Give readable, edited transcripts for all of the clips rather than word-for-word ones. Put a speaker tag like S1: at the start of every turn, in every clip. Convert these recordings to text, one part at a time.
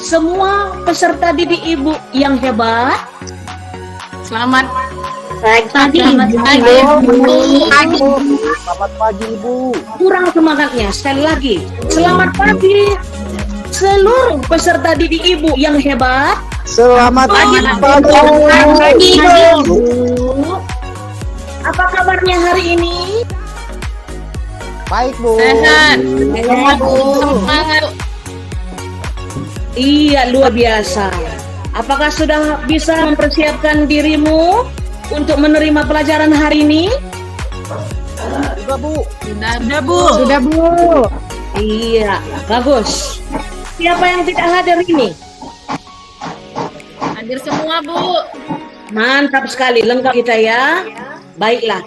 S1: semua peserta didik Ibu yang hebat.
S2: Selamat
S3: Pagi,
S4: Selamat pagi Ibu.
S1: Kurang semangatnya, sekali lagi. Selamat pagi seluruh peserta didik Ibu yang hebat.
S4: Selamat pagi.
S1: Ibu. Apa kabarnya hari ini?
S4: Baik Bu.
S2: sehat.
S1: Sehat, Bu.
S2: Semangat.
S1: Iya, luar biasa. Apakah sudah bisa mempersiapkan dirimu untuk menerima pelajaran hari ini?
S4: Sudah Bu.
S2: Sudah Bu.
S3: Sudah Bu.
S1: Iya, bagus. Siapa yang tidak hadir ini?
S2: Hadir semua Bu.
S1: Mantap sekali, lengkap kita ya. Baiklah.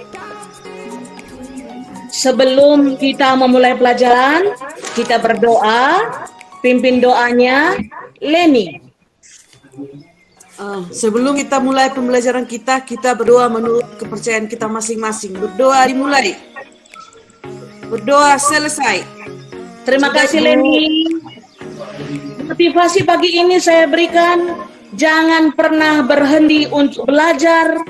S1: Sebelum kita memulai pelajaran, kita berdoa. Pimpin doanya Leni.
S5: Sebelum kita mulai pembelajaran kita berdoa menurut kepercayaan kita masing-masing. Berdoa dimulai. Berdoa selesai.
S1: Terima kasih Leni. Motivasi pagi ini saya berikan, jangan pernah berhenti untuk belajar,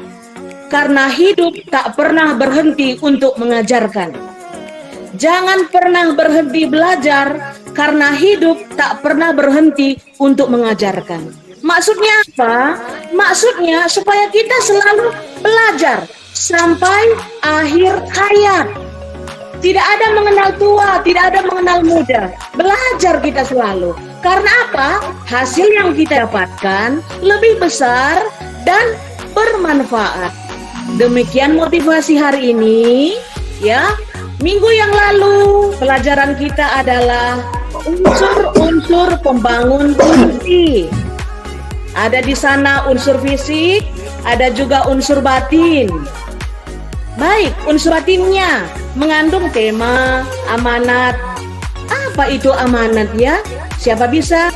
S1: karena hidup tak pernah berhenti untuk mengajarkan. Jangan pernah berhenti belajar, karena hidup tak pernah berhenti untuk mengajarkan. Maksudnya apa? Maksudnya supaya kita selalu belajar sampai akhir hayat. Tidak ada mengenal tua, tidak ada mengenal muda. Belajar kita selalu. Karena apa? Hasil yang kita dapatkan lebih besar dan bermanfaat. Demikian motivasi hari ini, ya. Minggu yang lalu pelajaran kita adalah unsur-unsur pembangun puisi. Ada di sana unsur fisik, ada juga unsur batin. Baik, unsur batinnya mengandung tema amanat. Apa itu amanat ya? Siapa bisa?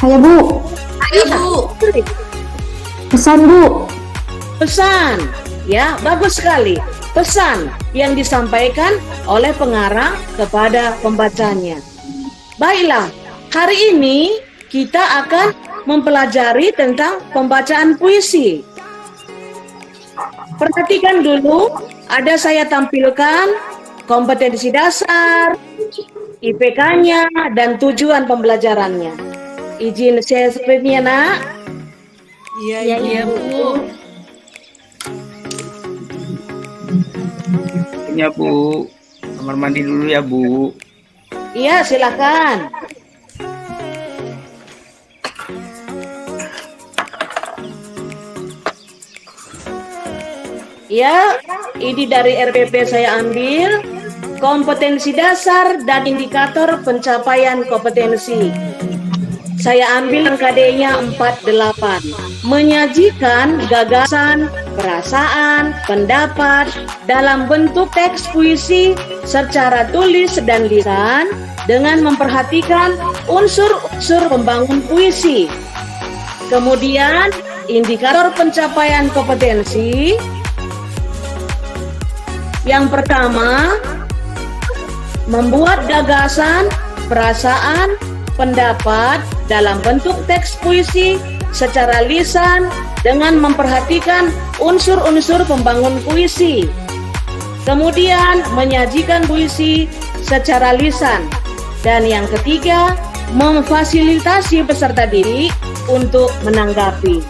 S3: Saya Bu.
S2: Ayo Bu.
S3: Pesan Bu.
S1: Pesan, ya, bagus sekali. Pesan yang disampaikan oleh pengarang kepada pembacanya. Baiklah, hari ini kita akan mempelajari tentang pembacaan puisi. Perhatikan dulu, ada saya tampilkan kompetensi dasar, IPK-nya, dan tujuan pembelajarannya. Izin share screen-nya, Nak.
S5: Iya
S2: Bu.
S6: Ya Bu, kamar mandi dulu ya Bu.
S1: Iya, silakan. Ya, ini dari RPP saya ambil kompetensi dasar dan indikator pencapaian kompetensi. Saya ambil KD-nya 48. Menyajikan gagasan, perasaan, pendapat dalam bentuk teks puisi secara tulis dan lisan dengan memperhatikan unsur-unsur pembangun puisi. Kemudian, indikator pencapaian kompetensi. Yang pertama, membuat gagasan, perasaan, pendapat dalam bentuk teks puisi secara lisan dengan memperhatikan unsur-unsur pembangun puisi. Kemudian menyajikan puisi secara lisan. Dan yang ketiga, memfasilitasi peserta didik untuk menanggapi.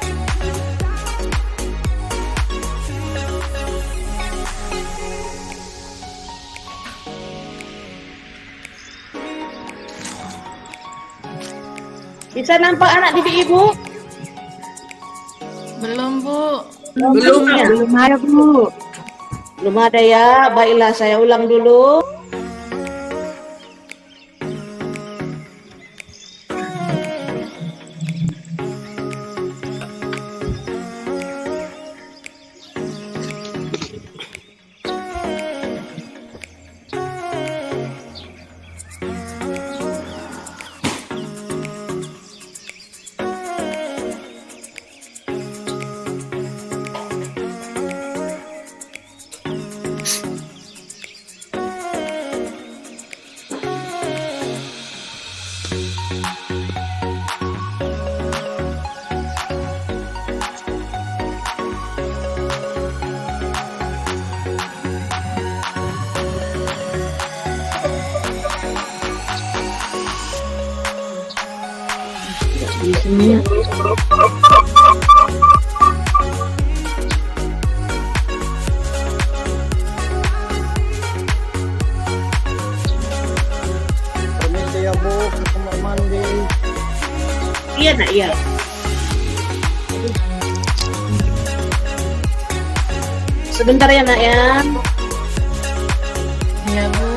S1: Bisa nampak anak didik Ibu?
S2: Belum Bu.
S5: Belum ya?
S3: Belum ada Bu.
S1: Belum ada ya. Baiklah, saya ulang dulu.
S3: Iya.
S4: Permisi ya Bu, ke kamar mandi.
S1: Iya nak, iya. Sebentar ya nak ya.
S2: Iya, Bu.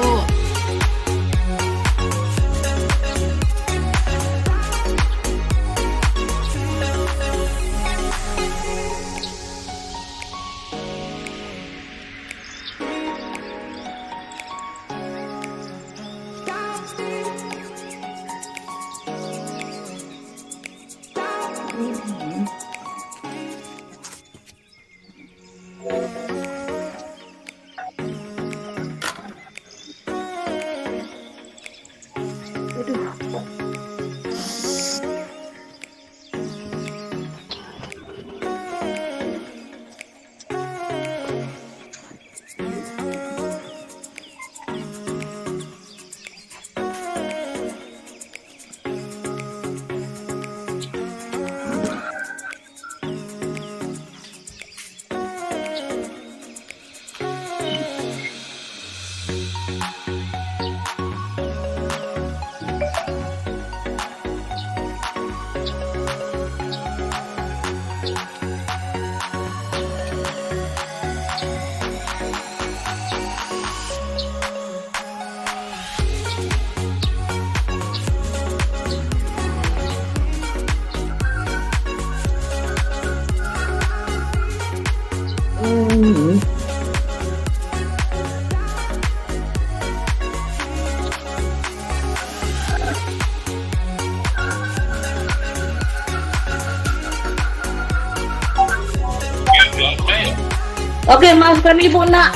S1: Oke, maafkan ibu nak.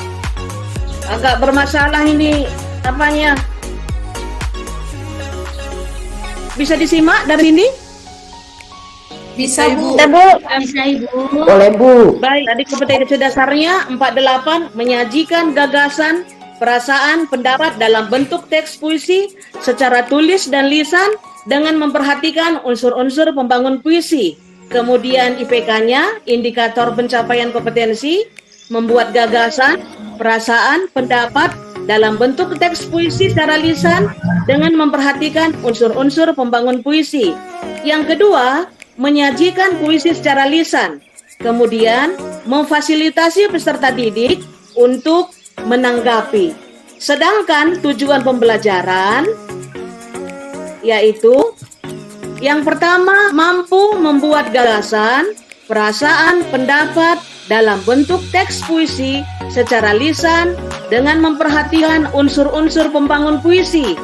S1: Agak bermasalah ini apanya. Bisa disimak dari sini?
S5: Bisa Bu.
S3: Bisa Ibu. Boleh Bu.
S1: Baik, tadi kompetensi dasarnya 48 menyajikan gagasan, perasaan, pendapat dalam bentuk teks puisi secara tulis dan lisan dengan memperhatikan unsur-unsur pembangun puisi. Kemudian IPK-nya, indikator pencapaian kompetensi, membuat gagasan, perasaan, pendapat dalam bentuk teks puisi secara lisan dengan memperhatikan unsur-unsur pembangun puisi. Yang kedua, menyajikan puisi secara lisan. Kemudian, memfasilitasi peserta didik untuk menanggapi. Sedangkan tujuan pembelajaran yaitu yang pertama, mampu membuat gagasan, perasaan, pendapat dalam bentuk teks puisi secara lisan dengan memperhatikan unsur-unsur pembangun puisi.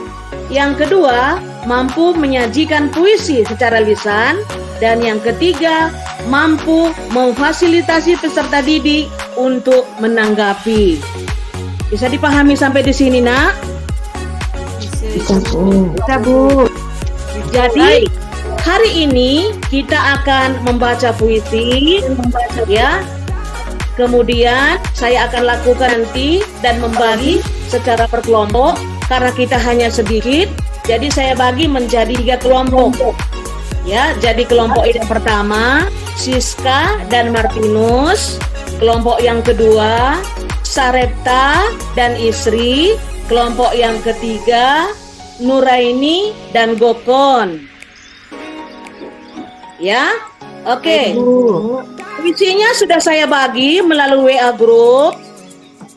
S1: Yang kedua, mampu menyajikan puisi secara lisan. Dan yang ketiga, mampu memfasilitasi peserta didik untuk menanggapi. Bisa dipahami sampai di sini, nak?
S3: Bisa Bu. Bisa Bu.
S1: Jadi hari ini kita akan membaca puisi, ya. Kemudian saya akan lakukan nanti dan membagi secara per kelompok karena kita hanya sedikit. Jadi saya bagi menjadi 3 kelompok. Ya, jadi kelompok yang pertama Siska dan Martinus, kelompok yang kedua Sarepta dan Isri, kelompok yang ketiga Nuraini dan Gokon. Ya, oke. Puisinya sudah saya bagi melalui WA group.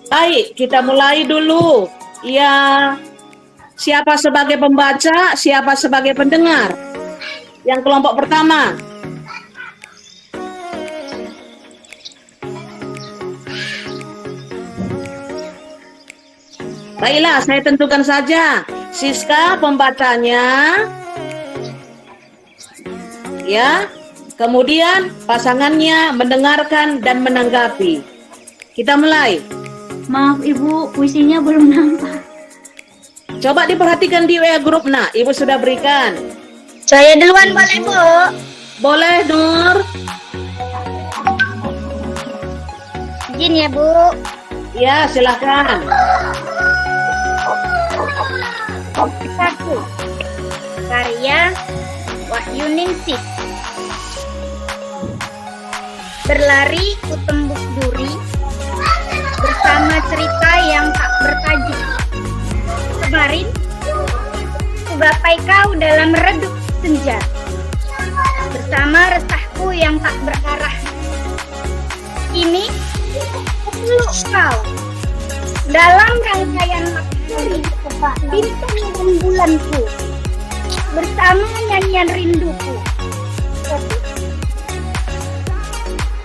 S1: Baik, kita mulai dulu. Ya, siapa sebagai pembaca, siapa sebagai pendengar? Yang kelompok pertama. Baiklah, saya tentukan saja. Siska pembacanya. Ya. Kemudian pasangannya mendengarkan dan menanggapi. Kita mulai.
S3: Maaf Ibu, puisinya belum nampak.
S1: Coba diperhatikan di WA group. Nah, Ibu sudah berikan.
S7: Saya duluan boleh Bu?
S1: Boleh, Nur.
S7: Izin ya Bu.
S1: Ya, silakan.
S7: 1. Karya Wahyu Ningsih. berlari ku tembus duri bersama cerita yang tak bertajuk. Kemarin ku gapai kau dalam redup senja bersama resahku yang tak berarah. Kini ku peluk kau dalam rangkaian matahari, bintang dan bulanku bersama nyanyian rinduku.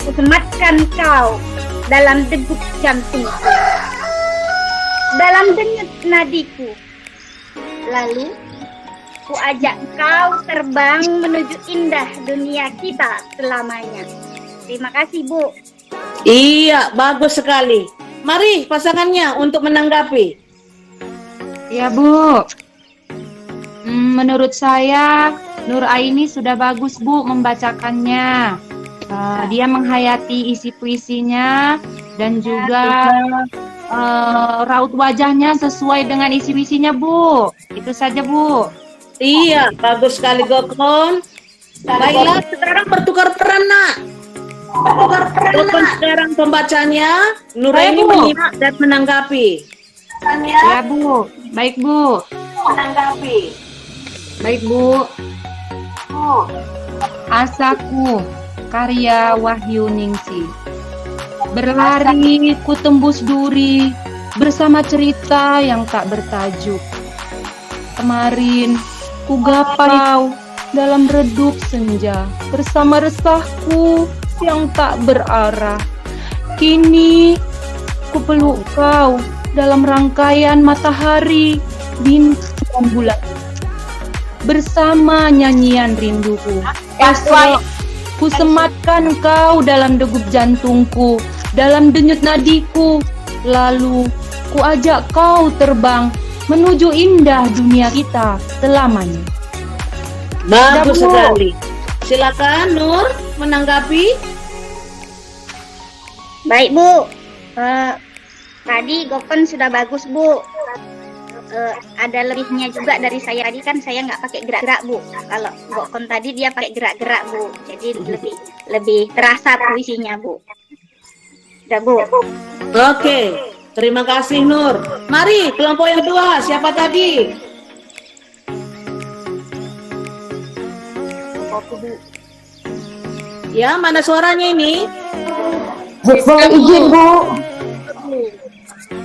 S7: Ku sematkan kau dalam degup jantungku, dalam denyut nadiku. Lalu ku ajak kau terbang menuju indah dunia kita selamanya. Terima kasih, Bu.
S1: Iya, bagus sekali. Mari pasangannya untuk menanggapi.
S3: Ya Bu, menurut saya Nur Aini sudah bagus Bu membacakannya. Dia menghayati isi puisinya dan juga raut wajahnya sesuai dengan isi puisinya Bu. Itu saja Bu.
S1: Iya, bagus sekali Gokon. Baiklah, sekarang bertukar peran nak. Gokon sekarang pembacanya, Nuraini menyimak dan menanggapi.
S3: Ya Bu, baik Bu.
S1: Menanggapi.
S3: Baik Bu. Asaku, karya Wahyu Ningsih. Berlari ku tembus duri bersama cerita yang tak bertajuk. Kemarin ku gapau dalam redup senja bersama resahku yang tak berarah. Kini ku peluk kau dalam rangkaian matahari, bintang dan bulan bersama nyanyian rinduku. Esok ku sematkan kau dalam degup jantungku, dalam denyut nadiku. Lalu ku ajak kau terbang menuju indah dunia kita selamanya.
S1: Bagus
S3: Ya, Bu.
S1: sekali. Silakan Nur menanggapi.
S7: Baik, Bu. Tadi Gokon sudah bagus, Bu. Ada lebihnya juga dari saya. Tadi kan saya nggak pakai gerak-gerak, Bu. Kalau Gokon tadi dia pakai gerak-gerak, Bu. Jadi lebih terasa puisinya, Bu. Udah, Bu.
S1: Oke, terima kasih Nur. Mari kelompok yang kedua, siapa tadi? Ya, mana suaranya ini?
S3: Izin Bu.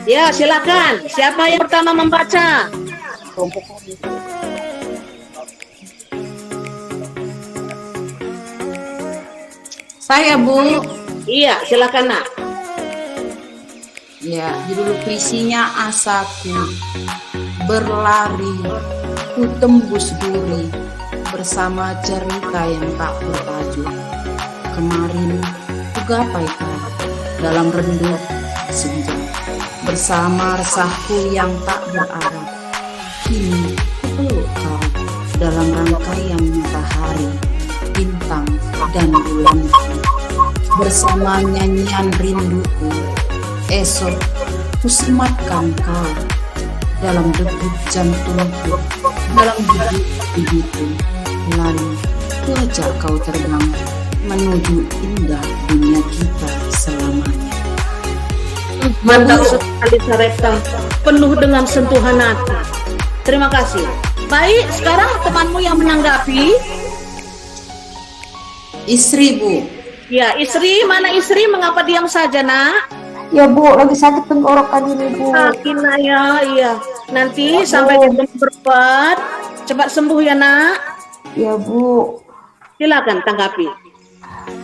S1: Ya, silakan. Siapa yang pertama membaca?
S5: Saya, Bu.
S1: Iya, silakan nak.
S5: Ya, judul puisinya Asaku. Berlari ku tembus duri bersama cerita yang tak bertajuk. Kemarin ku gapai kau dalam redup senja bersama resahku yang tak berarah. Kini ku peluk kau dalam rangkaian matahari, bintang dan bulan bersama nyanyian rinduku. Esok ku sematkan kau dalam degup jantungku, dalam degup hidupku. Lalu ku ajak kau terbang menuju indah dunia kita selamanya.
S1: Mantap sekali Sareta, penuh dengan sentuhan hati. Terima kasih. Baik, sekarang temanmu yang menanggapi.
S5: Istri, Bu.
S1: Ya, istri, mana istri? Mengapa diam saja nak?
S3: Ya Bu, lagi sakit tenggorokan ini Bu.
S1: Sakitlah ya, iya. Nanti sampai dia berobat, cepat sembuh ya nak.
S3: Ya Bu,
S1: Silakan tanggapi.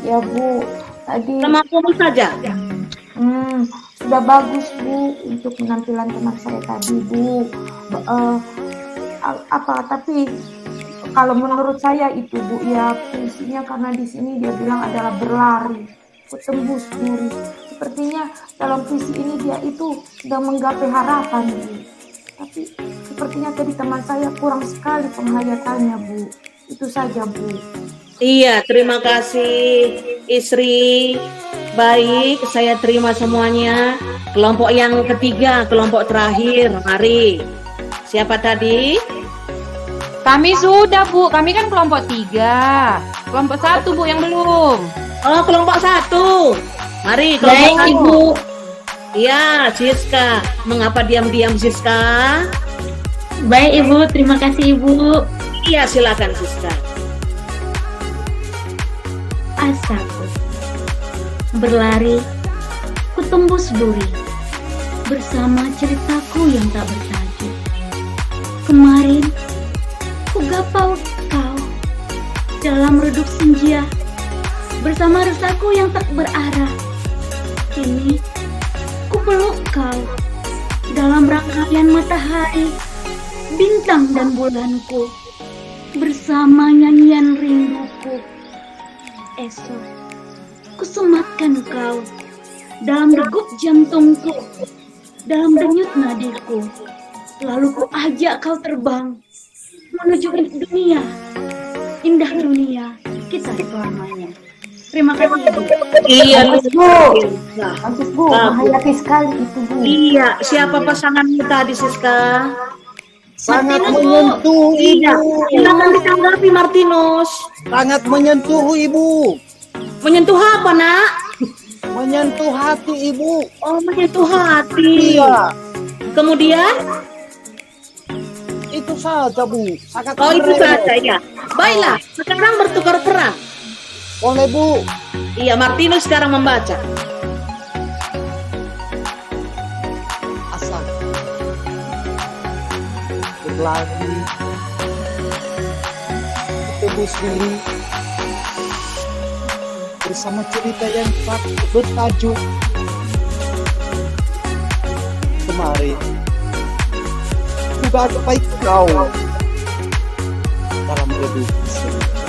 S3: ya Bu. Tadi
S1: Semampumu saja.
S3: sudah bagus Bu untuk penampilan teman saya tadi Bu. Tapi kalau menurut saya itu Bu ya puisinya, karena di sini dia bilang adalah berlari, tembus duri. Sepertinya dalam puisi ini dia itu sedang menggapai harapan Bu. Tapi sepertinya tadi teman saya kurang sekali penghayatannya Bu. Itu saja Bu.
S1: Iya, terima kasih istri. Baik, saya terima semuanya. Kelompok yang ketiga, kelompok terakhir, mari. Siapa tadi?
S3: Kami sudah Bu, kami kan kelompok 3. Kelompok 1 Bu yang belum.
S1: Oh, kelompok 1. Mari kelompok 1.
S2: Ibu.
S1: Iya, Siska. Mengapa diam-diam, Siska?
S2: Baik Ibu, terima kasih Ibu.
S1: Iya, silakan Siska.
S8: Asaku berlari, ku tembus duri bersama ceritaku yang tak bertajuk. Kemarin ku gapau kau dalam redup senja bersama resaku yang tak berarah. Kini ku peluk kau dalam rangkaian matahari, bintang dan bulanku bersama nyanyian rinduku. Esok ku sematkan kau dalam degup jantungku, dalam denyut nadiku, lalu ku ajak kau terbang menuju dunia, indah dunia kita selamanya. Terima kasih Ibu.
S1: Iya,
S3: Bu. Bagus Bu, menghayati sekali itu Bu.
S1: Iya, siapa pasanganmu tadi, Siska?
S4: Sangat
S1: Martinus, Bu.
S4: menyentuh
S1: Iya,
S4: Ibu.
S1: silakan ditanggapi Martinus.
S4: Sangat menyentuh Ibu.
S1: Menyentuh apa, Nak?
S4: Menyentuh hati Ibu.
S1: Oh, menyentuh hati.
S4: Iya,
S1: Kemudian,
S4: itu saja Bu. Sangat
S1: oh itu
S4: keren.
S1: saja ya. Baiklah, sekarang bertukar peran.
S4: Boleh Bu.
S1: Iya, Martinus sekarang membaca.
S4: Asal berlari, tebus diri bersama cerita yang tak bertajuk. Kemarin ku gapai kau dalam redup senja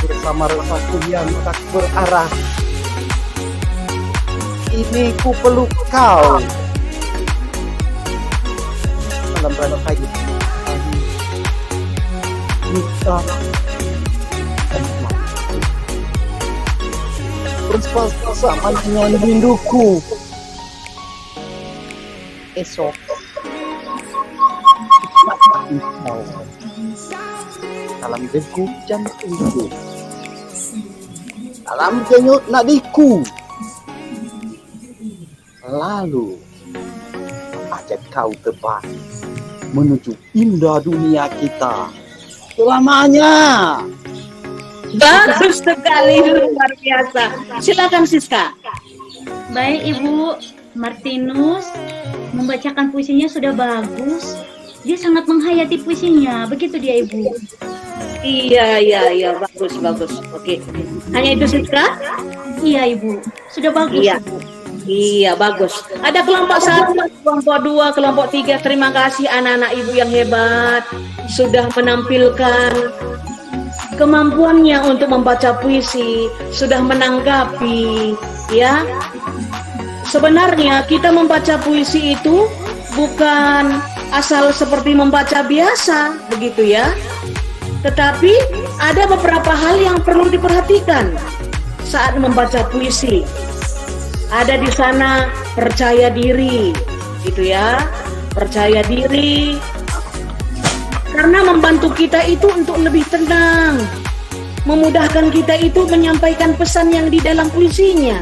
S4: bersama rasaku yang tak berarah. Ini ku peluk kau dalam rangkai kita dan waktu bersama dengan rinduku. Esok kau dalam degup jantungku, dalam denyut nadiku, lalu ajak kau terbang menuju indah dunia kita selamanya.
S1: Bagus sekali, luar biasa. Silakan Siska.
S8: Baik Ibu, Martinus membacakan puisinya sudah bagus. Dia sangat menghayati puisinya, begitu dia Ibu.
S1: Iya, bagus. Oke. Hanya itu Siska?
S8: Iya Ibu, sudah bagus
S1: Iya.
S8: Ibu.
S1: Iya, bagus. Ada kelompok 1, kelompok 2, kelompok 3. Terima kasih anak-anak ibu yang hebat sudah menampilkan kemampuannya untuk membaca puisi, sudah menanggapi, ya. Sebenarnya kita membaca puisi itu bukan asal seperti membaca biasa, begitu ya. Tetapi ada beberapa hal yang perlu diperhatikan saat membaca puisi. Ada di sana percaya diri, gitu ya. Percaya diri karena membantu kita itu untuk lebih tenang, memudahkan kita itu menyampaikan pesan yang di dalam puisinya.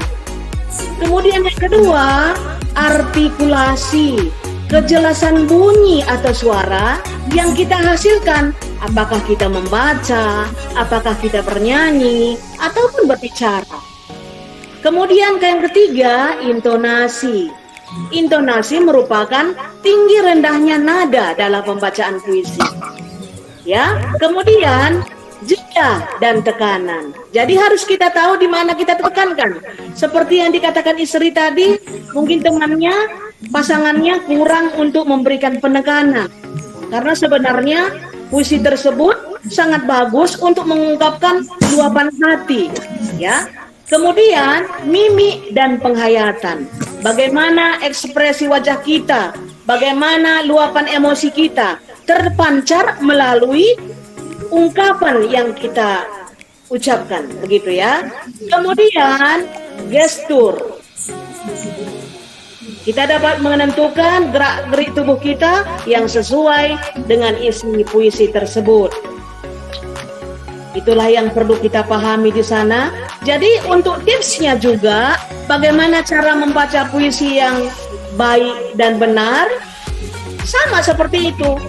S1: Kemudian yang kedua, artikulasi, kejelasan bunyi atau suara yang kita hasilkan. Apakah kita membaca, apakah kita bernyanyi, ataupun berbicara. Kemudian yang ketiga, intonasi. Intonasi merupakan tinggi rendahnya nada dalam pembacaan puisi. Ya, kemudian jeda dan tekanan. Jadi harus kita tahu di mana kita tekankan. Seperti yang dikatakan istri tadi, mungkin temannya, pasangannya kurang untuk memberikan penekanan. Karena sebenarnya puisi tersebut sangat bagus untuk mengungkapkan luapan hati, ya. Kemudian mimik dan penghayatan. Bagaimana ekspresi wajah kita, bagaimana luapan emosi kita terpancar melalui ungkapan yang kita ucapkan, begitu ya. Kemudian gestur. Kita dapat menentukan gerak-gerik tubuh kita yang sesuai dengan isi puisi tersebut. Itulah yang perlu kita pahami di sana. Jadi untuk tipsnya juga, bagaimana cara membaca puisi yang baik dan benar, sama seperti itu.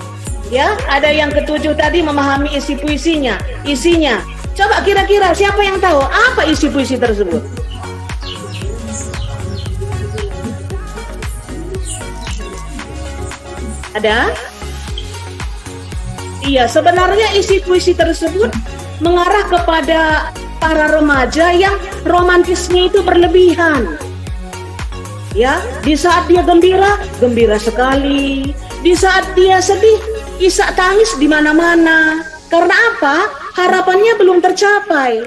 S1: Ya, ada yang ketujuh tadi memahami isi puisinya, isinya. Coba kira-kira siapa yang tahu apa isi puisi tersebut? Ada? Iya, sebenarnya isi puisi tersebut mengarah kepada para remaja yang romantisnya itu berlebihan. Ya, di saat dia gembira, gembira sekali. Di saat dia sedih, isak tangis di mana-mana. Karena apa? Harapannya belum tercapai.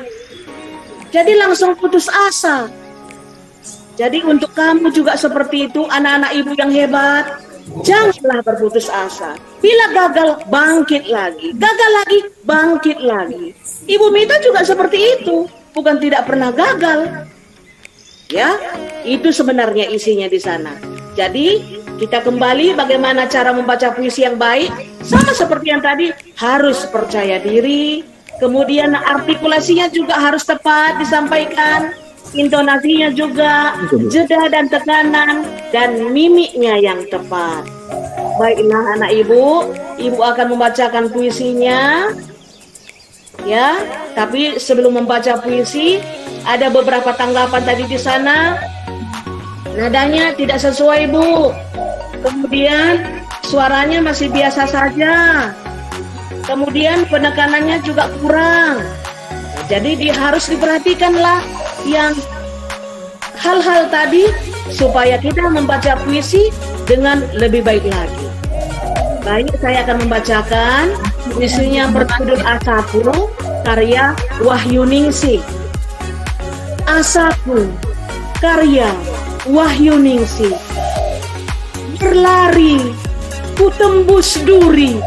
S1: Jadi langsung putus asa. Jadi untuk kamu juga seperti itu, anak-anak ibu yang hebat, janganlah berputus asa. Bila gagal, bangkit lagi. Gagal lagi, bangkit lagi. Ibu Mita juga seperti itu, bukan tidak pernah gagal. Ya, itu sebenarnya isinya di sana. Jadi kita kembali bagaimana cara membaca puisi yang baik. Sama seperti yang tadi, harus percaya diri. Kemudian artikulasinya juga harus tepat disampaikan. Intonasinya juga, jeda dan tekanan, dan mimiknya yang tepat. Baiklah anak ibu akan membacakan puisinya. Ya, tapi sebelum membaca puisi, ada beberapa tanggapan tadi di sana. Nadanya tidak sesuai, Bu. Kemudian suaranya masih biasa saja. Kemudian penekanannya juga kurang. Jadi harus diperhatikanlah yang hal-hal tadi supaya kita membaca puisi dengan lebih baik lagi. Baik, saya akan membacakan puisinya berjudul Asaku, karya Wahyu Ningsih. Asaku, karya Wahyu Ningsih. Berlari, ku tembus duri,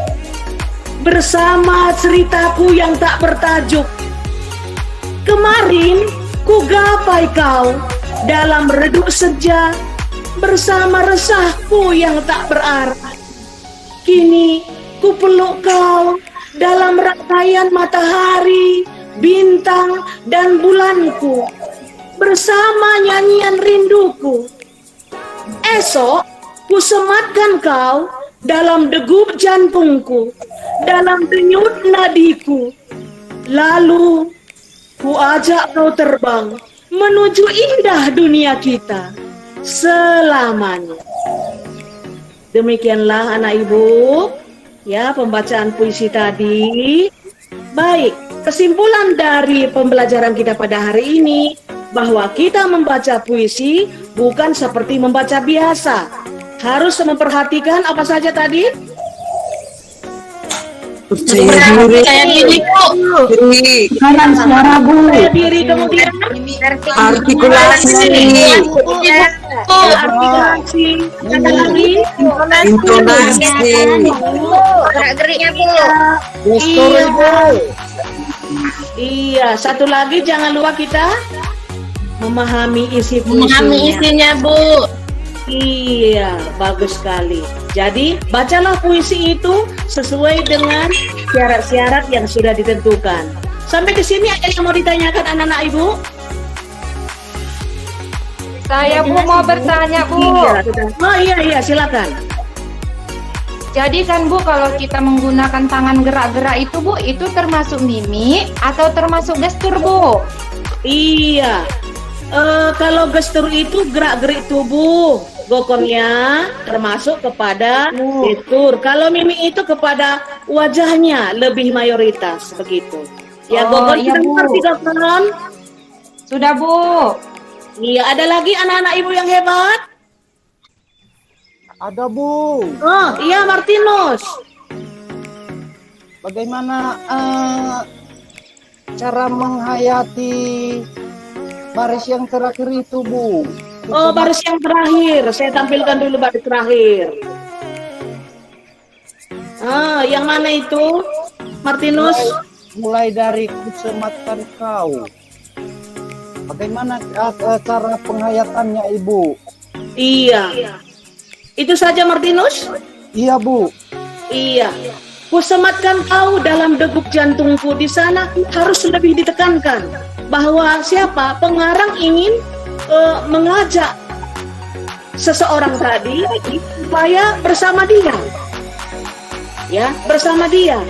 S1: bersama ceritaku yang tak bertajuk. Kemarin ku gapai kau dalam redup senja, bersama resahku yang tak berarah. Kini ku peluk kau dalam rangkaian matahari, bintang dan bulanku, bersama nyanyian rinduku. Esok ku sematkan kau dalam degup jantungku, dalam denyut nadiku. Lalu ku ajak kau terbang menuju indah dunia kita selamanya. Demikianlah anak ibu, ya, pembacaan puisi tadi. Baik, kesimpulan dari pembelajaran kita pada hari ini bahwa kita membaca puisi bukan seperti membaca biasa. Harus memperhatikan apa saja tadi?
S5: Percaya diri,
S3: Kanan suara, Bu.
S1: Percaya diri, kemudian
S5: artikulasi,
S1: artikulasi, ada lagi
S5: intonasi,
S7: Gerak-geriknya, Bu.
S1: Iya, satu lagi jangan lupa kita memahami isi puisinya.
S2: Memahami isinya, Bu.
S1: Iya, bagus sekali. Jadi, bacalah puisi itu sesuai dengan syarat-syarat yang sudah ditentukan. Sampai di sini ada yang mau ditanyakan anak-anak ibu?
S3: Saya, Bu, mau bertanya, Bu.
S1: Iya, oh iya, silakan.
S3: Jadi kan, Bu, kalau kita menggunakan tangan gerak-gerak itu, Bu, itu termasuk mimik atau termasuk gestur, Bu?
S1: Iya. Kalau gestur itu gerak-gerik tubuh, gokonnya termasuk kepada gestur. Kalau mimik itu kepada wajahnya lebih mayoritas begitu. Ya, gokon
S3: iya,
S1: kita
S3: Bu.
S1: mengerti gokon?
S3: Sudah, Bu.
S1: Iya, ada lagi anak-anak ibu yang hebat?
S4: Ada, Bu.
S1: Oh, iya Martinus.
S4: Bagaimana cara menghayati baris yang terakhir itu, Bu?
S1: Oh, baris yang terakhir. Saya tampilkan dulu baris terakhir. Yang mana itu? Martinus?
S4: Mulai dari kusematkan kau. Bagaimana cara penghayatannya, Ibu?
S1: Iya. Itu saja Martinus?
S4: Iya, Bu.
S1: Iya. Kusematkan kau dalam degup jantungku. Di sana harus lebih ditekankan bahwa siapa pengarang ingin mengajak seseorang tadi supaya bersama dia, ya, bersama dia.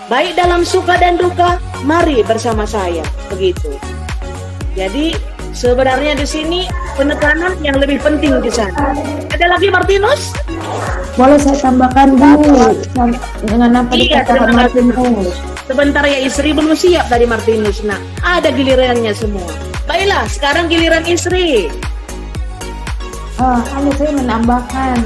S1: Baik dalam suka dan duka, mari bersama saya, begitu. Jadi sebenarnya di sini penekanan yang lebih penting di sana. Ada lagi Martinus?
S3: Boleh saya tambahkan Bu dengan apa
S1: Iya,
S3: dikatakan
S1: terima kasih.
S3: Martinus?
S1: Sebentar ya, istri belum siap dari Martinus. Nah, ada gilirannya semua. Baiklah, sekarang giliran istri.
S3: Hanya saya menambahkan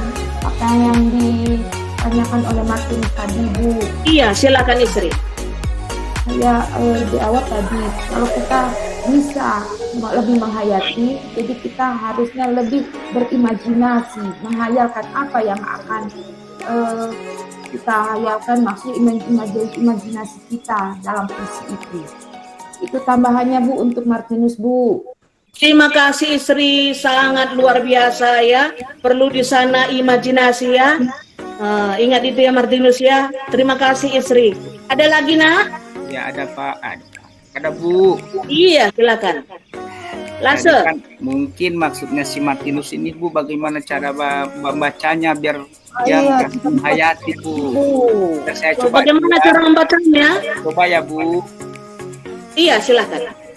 S3: apa yang ditanyakan oleh Martinus tadi Bu.
S1: Iya, silakan istri.
S3: Saya di awal tadi, kalau kita bisa lebih menghayati, jadi kita harusnya lebih berimajinasi, menghayalkan apa yang akan kita hayalkan, maksud imajinasi kita dalam puisi itu. Itu tambahannya Bu untuk Martinus Bu.
S1: Terima kasih istri, sangat luar biasa ya. Perlu di sana imajinasi ya. Ingat itu ya Martinus ya. Terima kasih istri. Ada lagi nak?
S6: Ya ada Pak, ada Bu.
S1: Iya, silakan. Lase.
S6: Jadi kan mungkin maksudnya si Martinus ini Bu, bagaimana cara membacanya biar yang menghayati Bu. Biar saya coba.
S1: Bagaimana cara membacanya?
S6: Coba ya Bu.
S1: Iya, silakan.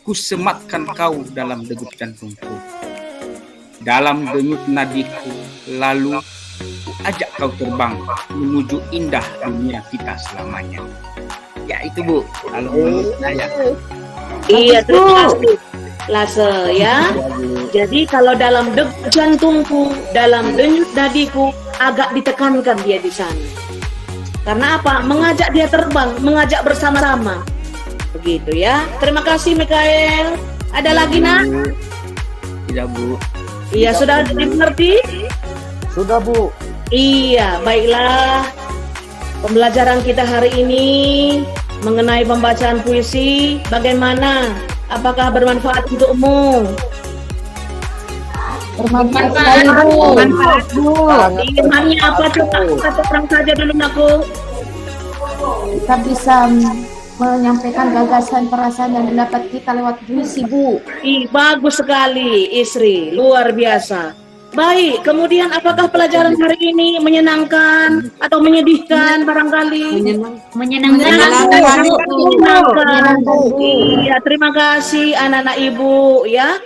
S6: Kusematkan kau dalam degup jantungku, dalam denyut nadiku, lalu ajak kau terbang menuju indah dunia kita selamanya. Ya itu Bu, kalau menurut saya.
S1: Iya, terima kasih Lase ya. Jadi kalau dalam degup jantungku, dalam denyut nadiku, agak ditekankan dia di sana. Karena apa? Mengajak dia terbang, mengajak bersama-sama. Begitu ya. Terima kasih Mikael. Ada lagi nak?
S6: Tidak Bu.
S1: Iya, sudah dimengerti?
S4: Sudah Bu.
S1: Iya, baiklah. Pembelajaran kita hari ini mengenai pembacaan puisi, bagaimana? Apakah bermanfaat untukmu?
S3: Bermanfaat sekali Bu.
S1: Bermanfaat Bu. Ilmunya apa coba? Satu orang saja dulu aku.
S3: Kita bisa menyampaikan gagasan, perasaan dan pendapat kita lewat puisi Bu.
S1: Bagus sekali istri, luar biasa. Baik, kemudian apakah pelajaran hari ini menyenangkan atau menyedihkan barangkali?
S2: Menyenangkan.
S1: Menyenangkan. Iya, terima kasih anak-anak ibu ya.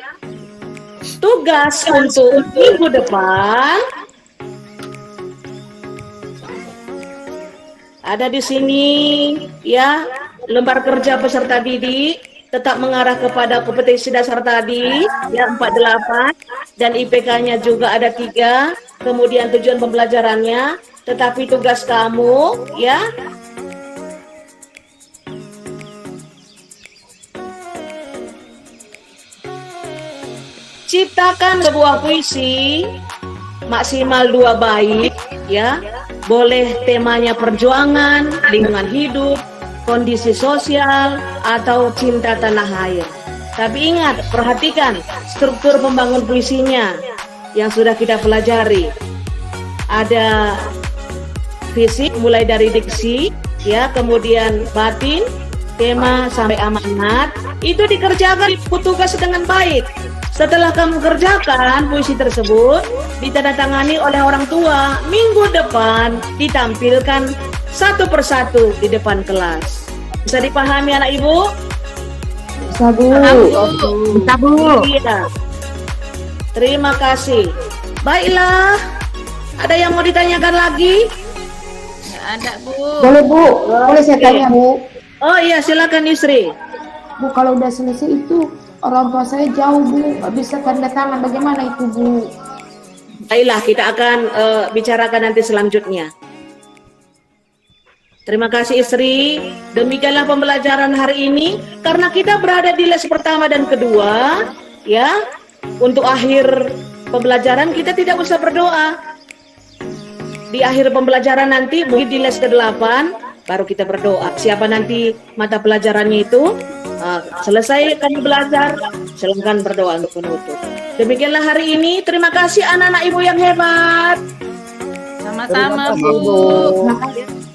S1: Tugas untuk minggu depan ada di sini ya, lembar kerja peserta didik tetap mengarah kepada kompetensi dasar tadi ya 48 dan IPK-nya juga ada 3, kemudian tujuan pembelajarannya, tetapi tugas kamu ya ciptakan sebuah puisi maksimal 2 bait ya. Boleh temanya perjuangan, lingkungan hidup, kondisi sosial, atau cinta tanah air. Tapi ingat, perhatikan struktur pembangun puisinya yang sudah kita pelajari. Ada fisik mulai dari diksi, ya, kemudian batin, tema sampai amanat. Itu dikerjakan tugas dengan baik. Setelah kamu kerjakan puisi tersebut, ditandatangani oleh orang tua, minggu depan ditampilkan satu persatu di depan kelas. Bisa dipahami anak ibu?
S3: Bisa Bu.
S2: Bisa Bu.
S1: Iya. Terima kasih. Baiklah. Ada yang mau ditanyakan lagi?
S2: Ada Bu.
S3: Boleh Bu, boleh saya tanya Bu.
S1: Oh iya, silakan istri.
S3: Bu, kalau udah selesai itu orang tua saya jauh Bu, nggak bisa tanda tangan, bagaimana itu Bu?
S1: Baiklah, kita akan bicarakan nanti selanjutnya. Terima kasih istri. Demikianlah pembelajaran hari ini. Karena kita berada di les pertama dan kedua, ya, untuk akhir pembelajaran kita tidak usah berdoa. Di akhir pembelajaran nanti, mungkin di les ke-8, baru kita berdoa. Siapa nanti mata pelajarannya itu, selesai kami belajar, silakan berdoa untuk penutup. Demikianlah hari ini. Terima kasih anak-anak ibu yang hebat.
S2: Sama-sama,
S4: Terima kasih,
S2: Bu.
S4: Bu.
S3: Terima kasih.